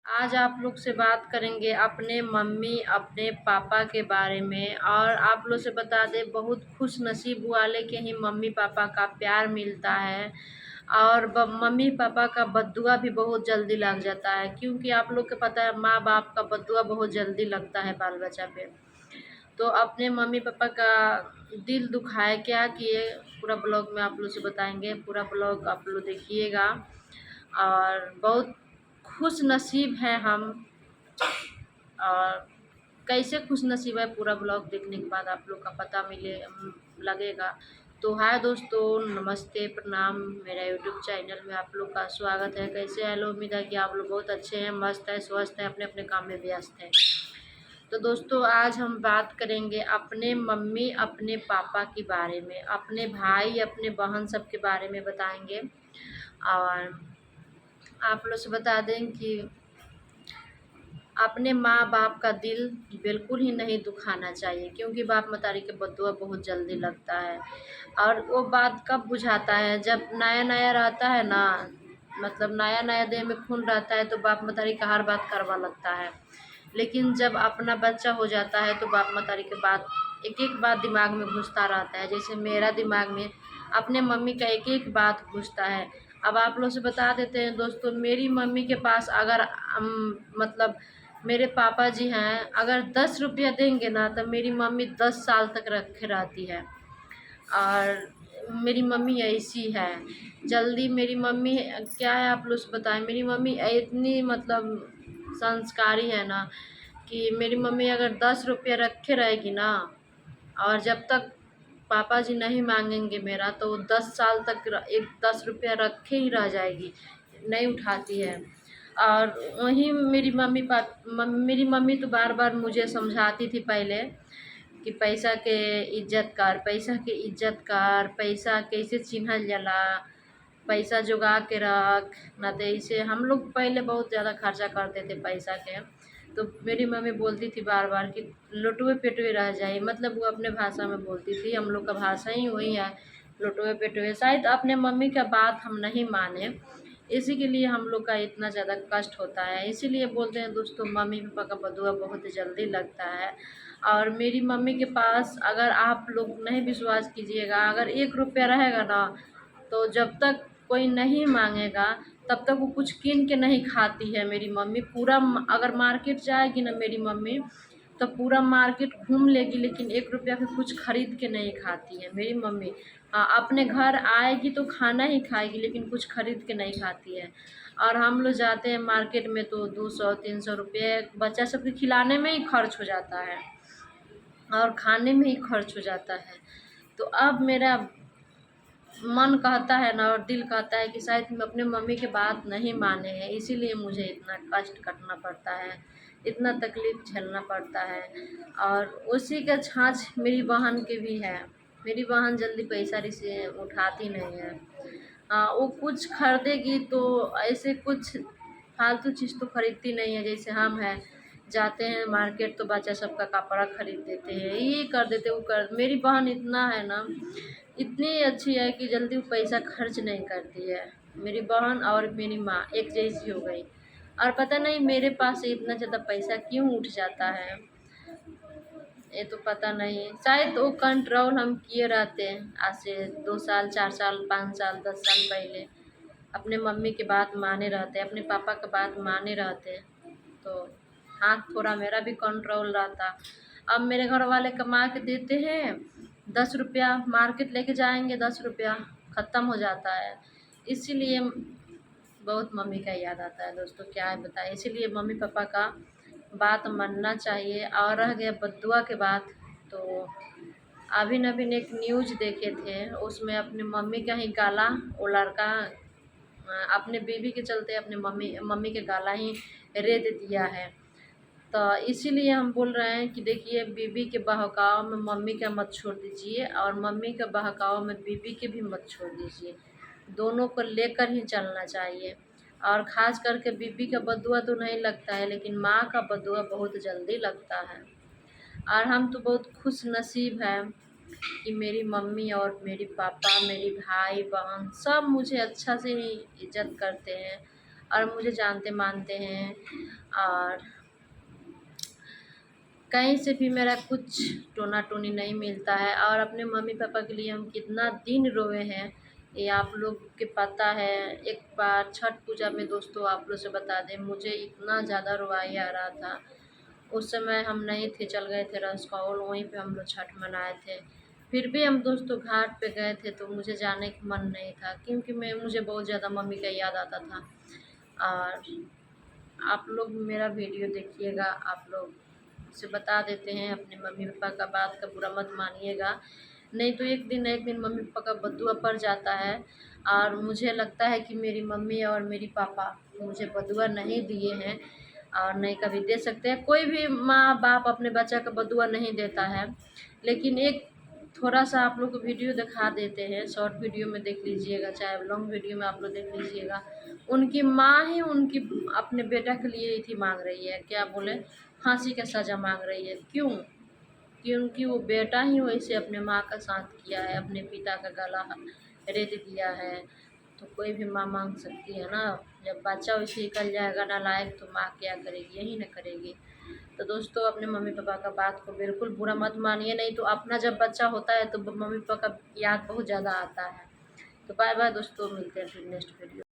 आज आप लोग से बात करेंगे अपने मम्मी अपने पापा के बारे में। और आप लोग से बता दें, बहुत खुश नसीब वाले के ही मम्मी पापा का प्यार मिलता है। और मम्मी पापा का बद्दुआ भी बहुत जल्दी लग जाता है, क्योंकि आप लोग को पता है माँ बाप का बद्दुआ बहुत जल्दी लगता है बाल बच्चा पे। तो अपने मम्मी पापा का दिल दुखाए क्या किए, पूरा ब्लॉग में आप लोग से बताएंगे। पूरा ब्लॉग आप लोग देखिएगा। और बहुत खुश नसीब हैं हम। और कैसे खुश नसीब है, पूरा ब्लॉग देखने के बाद आप लोग का पता लगेगा। तो हाय दोस्तों, नमस्ते प्रणाम। मेरा यूट्यूब चैनल में आप लोग का स्वागत है। कैसे हैं लोग? उम्मीद है कि आप लोग बहुत अच्छे हैं, मस्त है, स्वस्थ हैं, अपने अपने काम में व्यस्त हैं। तो दोस्तों, आज हम बात करेंगे अपने मम्मी अपने पापा के बारे में, अपने भाई अपने बहन सब के बारे में बताएंगे। और आप लोग से बता दें कि अपने माँ बाप का दिल बिल्कुल ही नहीं दुखाना चाहिए, क्योंकि बाप मतारी के बद्दुआ बहुत जल्दी लगता है। और वो बात कब बुझाता है, जब नया नया रहता है ना, मतलब नया नया देह में खून रहता है तो बाप मतारी का हर बात करवा लगता है। लेकिन जब अपना बच्चा हो जाता है तो बाप मतारी के बात एक एक बात दिमाग में घुसता रहता है। जैसे मेरा दिमाग में अपने मम्मी का एक एक बात घुसता है। अब आप लोग से बता देते हैं दोस्तों, मेरी मम्मी के पास अगर मतलब मेरे पापा जी हैं, अगर 10 रुपया देंगे ना तो मेरी मम्मी 10 साल तक रखे रहती है। और मेरी मम्मी ऐसी है, जल्दी मेरी मम्मी क्या है आप लोग से बताएं। मेरी मम्मी इतनी मतलब संस्कारी है ना, कि मेरी मम्मी अगर 10 रुपया रखे रहेगी ना, और जब तक पापा जी नहीं मांगेंगे मेरा, तो वो 10 साल तक एक 10 रुपया रखे ही रह जाएगी, नहीं उठाती है। और वहीं मेरी मम्मी तो बार बार मुझे समझाती थी पहले कि पैसा के इज्जत कर, पैसा के इज्जत कर, पैसा कैसे चिन्हल जाला, पैसा जुगा के रख। ना तो इसे हम लोग पहले बहुत ज़्यादा खर्चा करते थे पैसा के। तो मेरी मम्मी बोलती थी बार बार कि लुटवे पेटवे रह जाए, मतलब वो अपने भाषा में बोलती थी, हम लोग का भाषा ही वही है, लुटवे पेटवे। शायद अपने मम्मी का बात हम नहीं माने, इसी के लिए हम लोग का इतना ज़्यादा कष्ट होता है। इसीलिए बोलते हैं दोस्तों, मम्मी पापा का बदुआ बहुत जल्दी लगता है। और मेरी मम्मी के पास अगर आप लोग नहीं विश्वास कीजिएगा, अगर 1 रुपया रहेगा ना, तो जब तक कोई नहीं मांगेगा तब तक वो कुछ कीन के नहीं खाती है मेरी मम्मी। पूरा अगर मार्केट जाएगी ना मेरी मम्मी, तो पूरा मार्केट घूम लेगी, लेकिन 1 रुपया का कुछ खरीद के नहीं खाती है मेरी मम्मी। हाँ, अपने घर आएगी तो खाना ही खाएगी, लेकिन कुछ खरीद के नहीं खाती है। और हम लोग जाते हैं मार्केट में तो 200-300 रुपये बच्चा सबके खिलाने में ही खर्च हो जाता है, और खाने में ही खर्च हो जाता है। तो अब मेरा मन कहता है ना, और दिल कहता है कि शायद मैं अपने मम्मी की बात नहीं माने हैं, इसीलिए मुझे इतना कष्ट काटना पड़ता है, इतना तकलीफ़ झेलना पड़ता है। और उसी का छाँच मेरी बहन की भी है। मेरी बहन जल्दी पैसा से उठाती नहीं है। हाँ, वो कुछ खरीदेगी तो ऐसे कुछ फालतू चीज़ तो खरीदती नहीं है। जैसे हम हैं, जाते हैं मार्केट तो बच्चा सबका कपड़ा खरीद देते हैं, ये कर देते, वो कर। मेरी बहन इतना है ना, इतनी अच्छी है कि जल्दी वो पैसा खर्च नहीं करती है। मेरी बहन और मेरी माँ एक जैसी हो गई। और पता नहीं मेरे पास से इतना ज़्यादा पैसा क्यों उठ जाता है, ये तो पता नहीं। शायद वो कंट्रोल हम किए रहते हैं आज से 2 साल 4 साल 5 साल 10 साल पहले, अपने मम्मी की बात माने रहते, अपने पापा की बात माने रहते, तो हाथ थोड़ा मेरा भी कंट्रोल रहता। अब मेरे घर वाले कमा के देते हैं 10 रुपया, मार्केट लेके जाएंगे 10 रुपया ख़त्म हो जाता है। इसीलिए बहुत मम्मी का याद आता है दोस्तों, क्या है बताएं। इसीलिए मम्मी पापा का बात मानना चाहिए। और रह गया बद्दुआ के बात, तो अभी नवीन एक न्यूज़ देखे थे, उसमें अपने मम्मी का ही गाला वो लड़का अपने बीवी के चलते अपने मम्मी मम्मी के गाला ही रेत दिया है। तो इसीलिए हम बोल रहे हैं कि देखिए, बीवी के बहकाव में मम्मी का मत छोड़ दीजिए, और मम्मी के बहकाव में बीवी के भी मत छोड़ दीजिए। दोनों को लेकर ही चलना चाहिए। और ख़ास करके बीवी का बदुआ तो नहीं लगता है, लेकिन माँ का बदुआ बहुत जल्दी लगता है। और हम तो बहुत खुश नसीब हैं कि मेरी मम्मी और मेरी पापा, मेरी भाई बहन सब मुझे अच्छा से ही इज़्ज़त करते हैं। और मुझे जानते मानते हैं। और कहीं से भी मेरा कुछ टोना टोनी नहीं मिलता है। और अपने मम्मी पापा के लिए हम कितना दिन रोए हैं ये आप लोग के पता है। एक बार छठ पूजा में दोस्तों आप लोग से बता दें, मुझे इतना ज़्यादा रुवाई आ रहा था। उस समय हम नहीं थे, चल गए थे रसकौल, वहीं पे हम लोग छठ मनाए थे। फिर भी हम दोस्तों घाट पे गए थे तो मुझे जाने का मन नहीं था, क्योंकि मुझे बहुत ज़्यादा मम्मी का याद आता था। और आप लोग मेरा वीडियो देखिएगा, आप लोग से बता देते हैं, अपने मम्मी पापा का बात का बुरा मत मानिएगा, नहीं तो एक दिन ना एक दिन मम्मी पापा का बद्दुआ पड़ जाता है। और मुझे लगता है कि मेरी मम्मी और मेरी पापा मुझे बद्दुआ नहीं दिए हैं और नहीं कभी दे सकते हैं। कोई भी माँ बाप अपने बच्चा का बद्दुआ नहीं देता है, लेकिन एक थोड़ा सा आप लोग को वीडियो दिखा देते हैं, शॉर्ट वीडियो में देख लीजिएगा, चाहे लॉन्ग वीडियो में आप लोग देख लीजिएगा। उनकी माँ ही उनकी अपने बेटा के लिए थी मांग रही है, क्या बोले, फांसी का सज़ा मांग रही है। क्यों? क्योंकि वो बेटा ही वैसे अपने माँ का साथ किया है, अपने पिता का गला रेत दिया है। तो कोई भी माँ मांग सकती है ना। जब बच्चा वैसे निकल जाएगा नालायक तो माँ क्या करेगी, यही ना करेगी। तो दोस्तों अपने मम्मी पापा का बात को बिल्कुल बुरा मत मानिए, नहीं तो अपना जब बच्चा होता है तो मम्मी पापा का याद बहुत ज़्यादा आता है। तो बाय बाय दोस्तों, मिलते हैं फिर नेक्स्ट वीडियो।